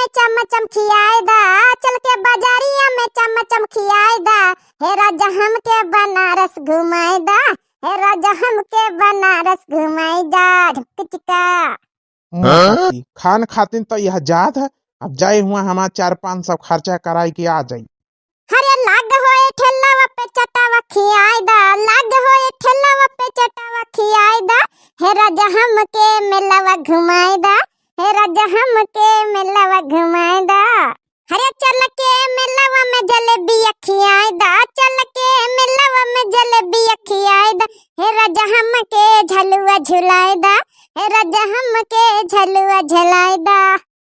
चम चम खियाए दा, चल के बाजारिया में चम चम खियाए दा। हे राजा हमके बनारस घुमाए दा, हे राजा हमके बनारस घुमाए दा। चिका खान खातिन तो यह जात है। अब जाए हुआ हमारा 400-500 खर्चा कराई के आ जाई। अरे लाग होए ठेलावा पे चटावा खियाए दा, लाग होए ठेलावा पे चटावा खियाए दा। हे राजा हमके मेलावा घुमाए दा, हे राजा हमके मेलावा घुमाए दा। अरे चल के मेलावा में जलेबी खियाए दा, चल के मेलावा में जलेबी खियाए दा। हे राजा हमके झलुआ झुलाए दा, हे राजा हमके झलुआ झुलाए दा।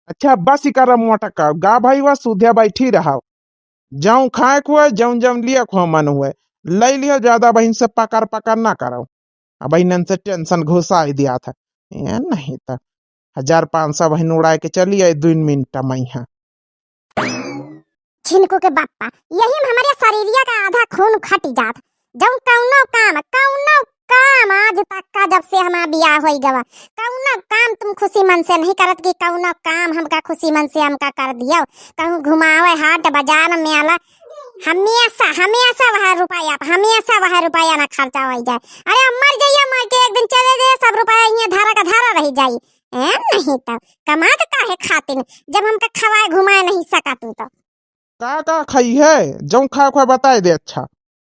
अच्छा बस कर मोटका गा भाई वह सुधिया बैठी रहा। जाऊं खाए को जाऊं जाऊं लिया खो मन हुए ले लियो, ज्यादा बहन से पकड़ पकड़ ना करो। अब बहन से टेंशन घुसा ही दिया था। ये नहीं तो 1500 बहन उड़ाए के चली आई 2 मिनट में यहाँ। छिनको के बापा यही में हमारे शरीरिया का आधा खून खट जात। जब कौनो काम आज तक का जब से हमारा ब्याह हो गवा, कौनो काम तुम खुशी मन से नहीं करत कि कौनो काम हमका खुशी मन से हमका कर दियो। कहूँ घुमावे हाट बाजार मेला, हमेशा वह रुपया ना खर्चा हो जाए। अरे मर जाइए, मर के एक दिन चले जाए सब रुपया यहाँ धारा का धारा रह जाई। नहीं तो कमात काहे खातिन जब हमका खवाए घुमाए नहीं सका तू तो। का खाई है जो खा खा बताए दे। अच्छा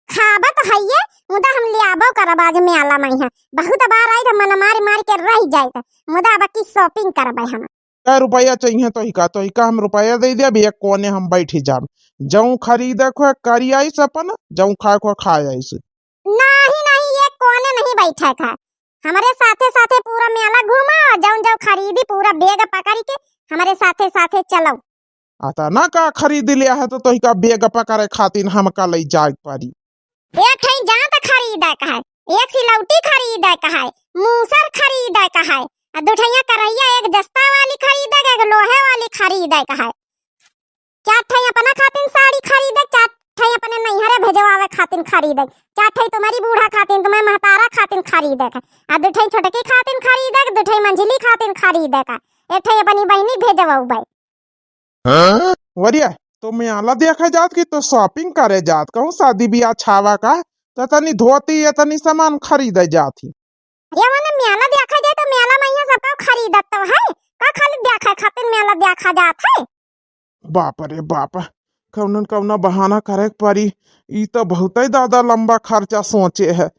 खाबा तो है ये, मुदा हम लियाबो करब आज में आला में है। बहुत बार आई तो मन मार के रह जाए तो मुदा बाकी शॉपिंग करब हम। क्या रुपया चाहिए तो ही का हम रुपया दे दिया भी एक कोने हम बैठी जाम। जाऊं खरीद खो करी आई अपन जाऊं खा खो खाए आई से। नहीं ये कोने नहीं बैठा था, हमारे साथे साथे पूरा मेला घूमा, जाऊं खरीदी पूरा बैग पकड़ के हमारे साथे साथे चलो। आता ना का खरीद लिया है तो ही का बैग पकड़े खातिर हम का ले जाए पारी। एक है जात खरीदा का है, एक सिलौटी खरीदा का है, मूसर खरीदा का है, और दुठैया करैया एक जस्ता वाली खरीदा का, एक लोहे वाली खरीदा का है। चार ठै अपना खातिर साड़ी खरीदे, चार ठै अपने नैहरे भेजवावे खातिर खरीदे, चार ठै तुम्हारी बूढ़ा खातिर तुम्हारे महतारा खातिर खरीदे का, और दो ठै छोटकी खातिर खरीदे, दो ठै मंझली खातिर खरीदे का, एक ठै अपनी बहनी भेजवाऊ भाई। वरिया तो मैं आला देखा जात की तो शॉपिंग करे जात कहूँ शादी ब्याह छावा का तो तनी धोती या तनी सामान खरीदे जाती। ये मैंने मेला देखा जाए तो मेला में यहाँ सबका खरीदत तो है का, खाली देखा खातिर मेला देखा जात है। बाप रे बाप कौन बहाना करे परी। ई तो बहुत ही ज्यादा लंबा खर्चा सोचे है।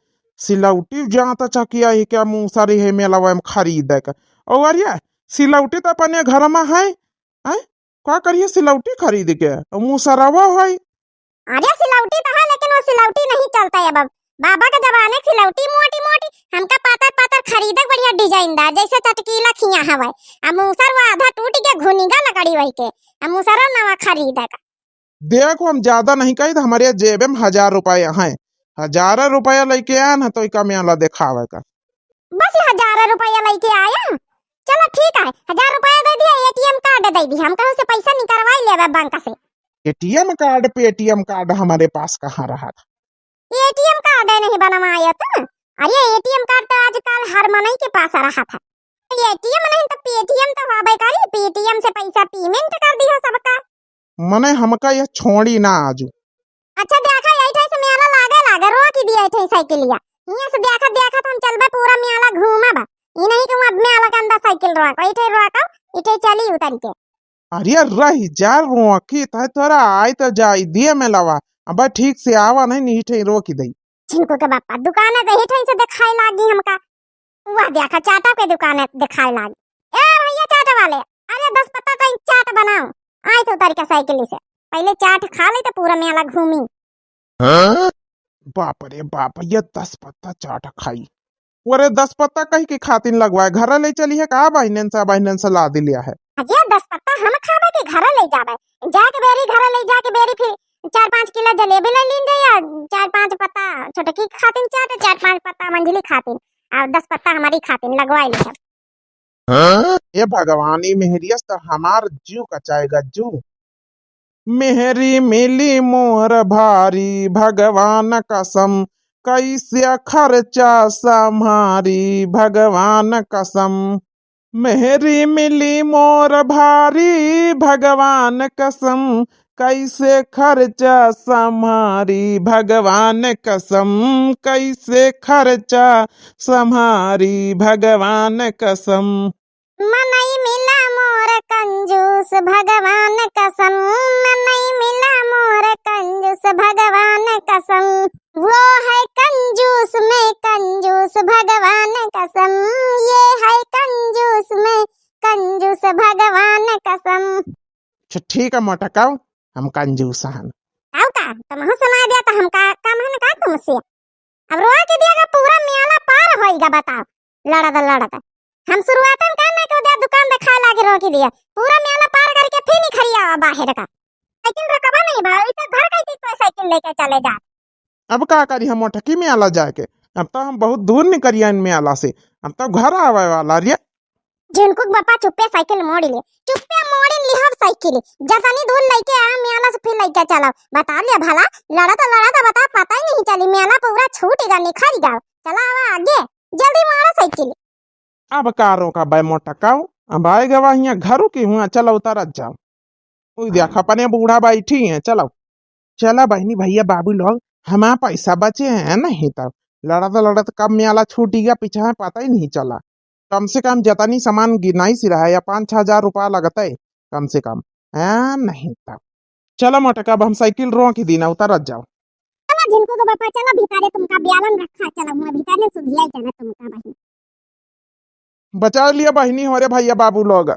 सिलौटी जहाँ तक चकिया ही क्या मूसरी है मेला में खरीदे का। और यार सिलौटी तो अपने घर में है, क्या करिए सिलौटी खरीद के मूसरावा है। अरे सिलौटी तो है लेकिन वो सिलौटी नहीं चलता है बाबा का जमाने सिलौटी मोटी मोटी हमका पातर खरीदे बढ़िया डिजाइनदार जैसे चटकीला खिया हवा। अब मूसर वो आधा टूट के घुनीगा लकड़ी वही के, अब मूसर नवा खरीदे का। देखो हम ज्यादा नहीं कही तो हमारे जेब में 1000 रुपया है, 1000 रुपया लेके आया ना तो इका मेला दिखावे का। बस 1000 रुपया लेके आया, चलो ठीक है 1000 रुपया दे दिया, एटीएम कार्ड दे दी, हम कहूं से पैसा निकलवाई लेवे बैंक से। एटीएम कार्ड पे एटीएम कार्ड हमारे पास कहाँ रहा था। एटीएम कार्ड नहीं बनवाया था। अरे एटीएम कार्ड तो आजकल हर मनई के पास रहा था। एटीएम नहीं तो पेटीएम तो होबे करी, पेटीएम से पैसा पेमेंट कर दियो सबका। मने हमका यह छोड़ी ना आजू। अच्छा देखा यही से मेला लागे रोक दिया थे साइकिलिया, यहाँ से देखा हम चलबे पूरा मेला घूमबा। ये नहीं कि अब मेला के अंदर साइकिल रोको इटे चली उतर के। अरे रही जा रोकी था तोरा आई तो जाई दिए मेलावा। अब ठीक से आवा नहीं नीचे रोकी दई। छिनको के बापा दुकान है हिठै से दिखाई लागी हमका। वह देखा चाटा के दुकान दिखाई लागी। ए भैया चाट वाले, अरे 10 पत्ता का चाट बनाओ। आई तो उतर के साइकिल से पहले चाट खा ले तो पूरा मेला घूमी। बाप रे बाप ये 10 पत्ता चाट खाई। अरे 10 पत्ता कहीं के खातिर लगवाए घर ले चली है का बहनन से ला दिया है। अरे 10 पत्ता हम खाबे के घर ले जाबे, जाके बेरी घर ले जाके बेरी फिर 4-5 किलो जलेबी ले लीन जाए, 4-5 पत्ता छोटकी खातिर चाट, 4-5 पत्ता मंझली खातिर और 10 पत्ता हमारी खातिर लगवाई ले सब। ये भगवानी मेहरियस तो हमार जू कचाएगा जू। मेहरी मिली मोर भारी भगवान कसम, कैसे खर्चा संभारी भगवान कसम। मेहरी मिली मोर भारी भगवान कसम, कैसे खर्चा संभारी भगवान कसम, कैसे खर्चा संभारी भगवान कसम। मनई मिला मोर कंजूस भगवान कसम, मनई मिला मोर कंजूस भगवान कसम। वो है कंजूस में कंजूस भगवान कसम, ये है कंजूस में कंजूस भगवान कसम। अच्छा ठीक है मोटा काऊ, हम कंजूस हन। आओ का तुम सुना दिया तो हम का काम है का तुमसे। अब रोआ के दिया पूरा मेला पार होएगा बताओ। लड़त हम शुरुआत में काम के उधर दुकान दिखा लाके रोक दिया, पूरा मेला पार करके फिर नहीं खरिया बाहर का साइकिल रखबा नहीं भाई, तो घर कैसे कोई साइकिल लेके चले जा। अब का करी हम मोटकी में आला जाके, अब तो हम बहुत दूर निकलिया इन में आला से, अब तो घर आवे वाला रे। जिनको बापा चुप्पे साइकिल मोड़ ले, चुप्पे मोड़ लिहब साइकिल जतनी दूर लेके आ मेला से फिर लेके चला। बता लिया भला लड़ा बता पता ही नहीं चली, मेला पूरा छूटेगा निखर गया। चला आवा आगे जल्दी मारो साइकिल। अब कारों का बाय मोटा काऊ, अब आएगा वहाँ घरों की हुआ, चलो उतर जाओ। कोई देखा अपने बूढ़ा बैठी है, चलो चला बहनी भैया बाबू लोग, हमारा पैसा बचे हैं नहीं तब लड़त कब मेला छूट गया पीछे पता ही नहीं चला। कम से कम जतनी सामान गिनाई सी रहा है या 5-6 हजार रुपया लगता है कम से कम है नहीं तब। चलो मोटका अब हम साइकिल रोक दीना, उतर जाओ। चला जिनको तो बापा चला भितारे तुमका ब्यालन रखा, चला हुआ भितारे सुधिया चला तुमका बहन। बचा लिया बहनी हो रे भैया बाबू लोग।